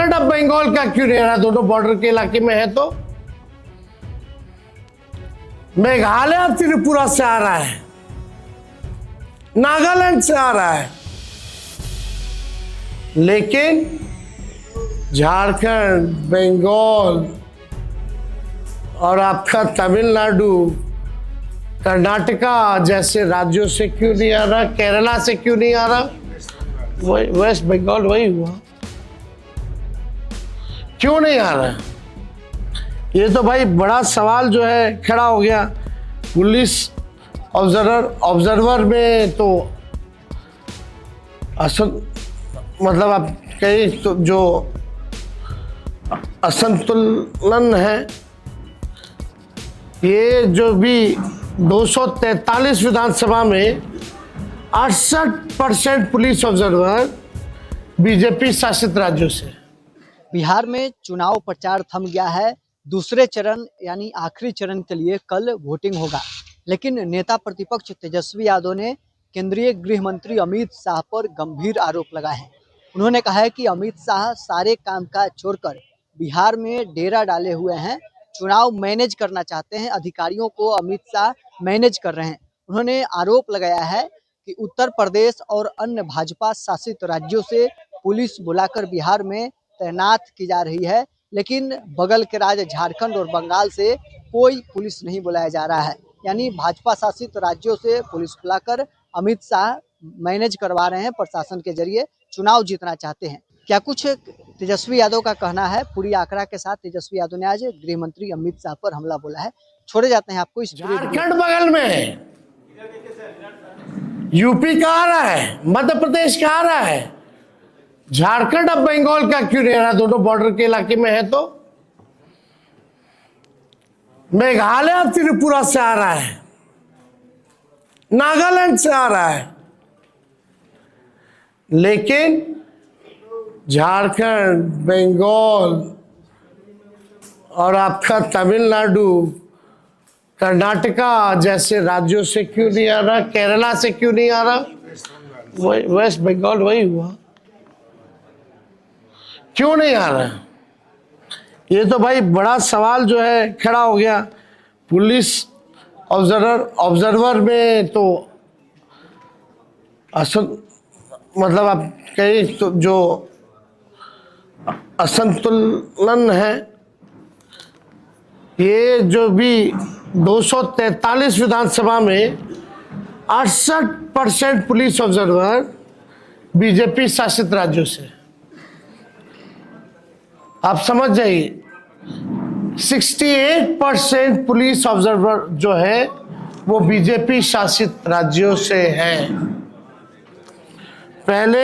झारखंड अब बंगाल का क्यों नहीं आ रहा? दोनों बॉर्डर के इलाके में है तो मेघालय त्रिपुरा से आ रहा है, नागालैंड से आ रहा है, लेकिन झारखंड, बंगाल और आपका तमिलनाडु, कर्नाटका जैसे राज्यों से क्यों नहीं आ रहा? केरला से क्यों नहीं आ रहा? वेस्ट बंगाल वही हुआ, क्यों नहीं आ रहा? ये तो भाई बड़ा सवाल जो है खड़ा हो गया। पुलिस ऑब्जर्वर में तो मतलब आप कहीं तो जो असंतुलन है, ये जो भी 243 विधानसभा में 68% पुलिस ऑब्जर्वर बीजेपी शासित राज्यों से। बिहार में चुनाव प्रचार थम गया है। दूसरे चरण यानी आखिरी चरण के लिए कल वोटिंग होगा, लेकिन नेता प्रतिपक्ष तेजस्वी यादव ने केंद्रीय गृह मंत्री अमित शाह पर गंभीर आरोप लगाए हैं। उन्होंने कहा है कि अमित शाह सारे कामकाज छोड़कर बिहार में डेरा डाले हुए हैं, चुनाव मैनेज करना चाहते हैं, अधिकारियों को अमित शाह मैनेज कर रहे हैं। उन्होंने आरोप लगाया है कि उत्तर प्रदेश और अन्य भाजपा शासित राज्यों से पुलिस बुलाकर बिहार में तैनात की जा रही है, लेकिन बगल के राज्य झारखंड और बंगाल से कोई पुलिस नहीं बुलाया जा रहा है। यानी भाजपा शासित राज्यों से पुलिस बुलाकर अमित शाह मैनेज करवा रहे हैं, प्रशासन के जरिए चुनाव जीतना चाहते हैं। क्या कुछ तेजस्वी यादव का कहना है? पूरी आंकड़ा के साथ तेजस्वी यादव ने आज गृह मंत्री अमित शाह पर हमला बोला है। छोड़े जाते हैं आपको इस झारखंड बगल में है, यूपी का आ रहा है, मध्य प्रदेश का आ रहा है, झारखंड अब बंगाल का क्यों नहीं आ रहा? दोनों बॉर्डर के इलाके में है तो मेघालय त्रिपुरा से आ रहा है, नागालैंड से आ रहा है, लेकिन झारखंड, बंगाल और आपका तमिलनाडु, कर्नाटका जैसे राज्यों से क्यों नहीं आ रहा? केरला से क्यों नहीं आ रहा? वेस्ट बंगाल वही हुआ, क्यों नहीं आ रहा? ये तो भाई बड़ा सवाल जो है खड़ा हो गया। पुलिस ऑब्जर्वर में तो मतलब आप कहीं तो जो असंतुलन है, ये जो भी 243 विधानसभा में 68% पुलिस ऑब्जर्वर बीजेपी शासित राज्यों से। आप समझ जाइए, 68% पुलिस ऑब्जर्वर जो है वो बीजेपी शासित राज्यों से हैं। पहले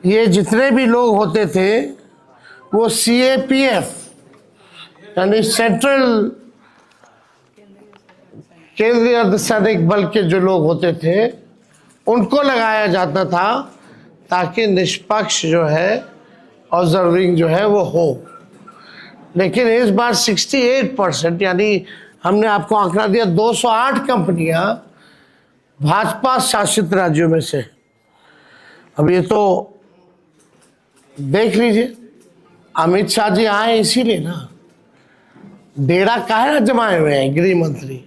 ये जितने भी लोग होते थे वो CAPF यानी सेंट्रल केंद्रीय अर्धसैनिक बल के जो लोग होते थे उनको लगाया जाता था, ताकि निष्पक्ष जो है ऑब्जर्विंग जो है वो हो। लेकिन इस बार 68% यानी हमने आपको आंकड़ा दिया 208 कंपनियां भाजपा शासित राज्यों में से। अब ये तो देख लीजिए, अमित शाह जी आए इसीलिए ना, डेरा काहे जमाए हुए हैं गृह मंत्री?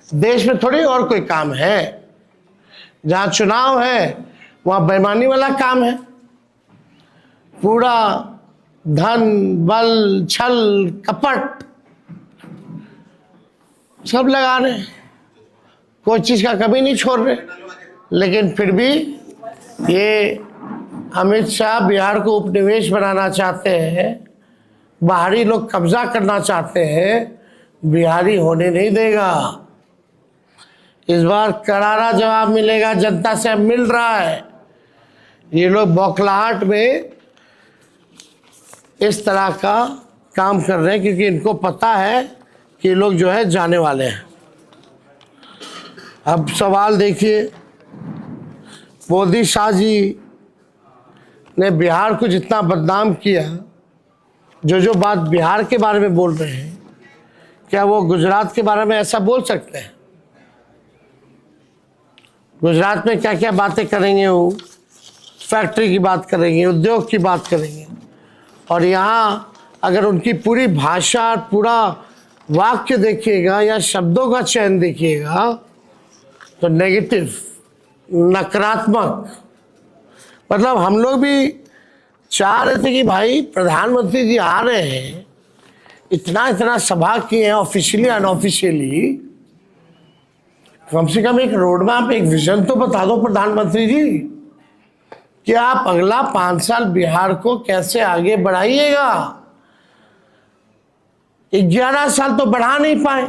देश में थोड़ी और कोई काम है? जहां चुनाव है वहां बेईमानी वाला काम है, पूरा धन बल छल कपट सब लगा रहे, कोई चीज का कमी नहीं छोड़ रहे। लेकिन फिर भी ये अमित शाह बिहार को उपनिवेश बनाना चाहते हैं, बाहरी लोग कब्जा करना चाहते हैं, बिहारी होने नहीं देगा। इस बार करारा जवाब मिलेगा, जनता से मिल रहा है। ये लोग बौखलाहट में इस तरह का काम कर रहे हैं क्योंकि इनको पता है कि लोग जो है जाने वाले हैं। अब सवाल देखिए, मोदी शाह जी ने बिहार को जितना बदनाम किया, जो बात बिहार के बारे में बोल रहे हैं, क्या वो गुजरात के बारे में ऐसा बोल सकते हैं? गुजरात में क्या क्या बातें करेंगे? वो फैक्ट्री की बात करेंगे, उद्योग की बात करेंगे, और यहाँ अगर उनकी पूरी भाषा, पूरा वाक्य देखिएगा या शब्दों का चयन देखिएगा तो नेगेटिव, नकारात्मक। मतलब हम लोग भी चाह रहे थे कि भाई प्रधानमंत्री जी आ रहे हैं, इतना इतना सभा किए हैं ऑफिशियली अनऑफिशियली, कम से कम एक रोड मैप, एक विजन तो बता दो प्रधानमंत्री जी कि आप अगला 5 साल बिहार को कैसे आगे बढ़ाइएगा। 11 साल तो बढ़ा नहीं पाए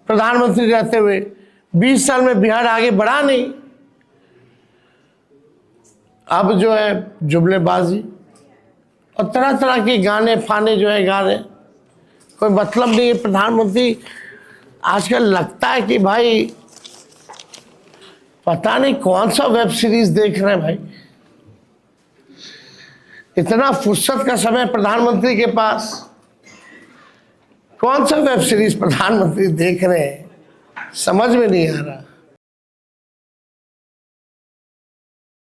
प्रधानमंत्री रहते हुए, 20 साल में बिहार आगे बढ़ा नहीं। अब जो है जुमलेबाजी और तरह तरह के गाने फाने जो है गा रहे, कोई मतलब नहीं है। प्रधानमंत्री आजकल लगता है कि भाई पता नहीं कौन सा वेब सीरीज देख रहे हैं भाई। इतना फुर्सत का समय प्रधानमंत्री के पास, कौन सा वेब सीरीज प्रधानमंत्री देख रहे हैं समझ में नहीं आ रहा।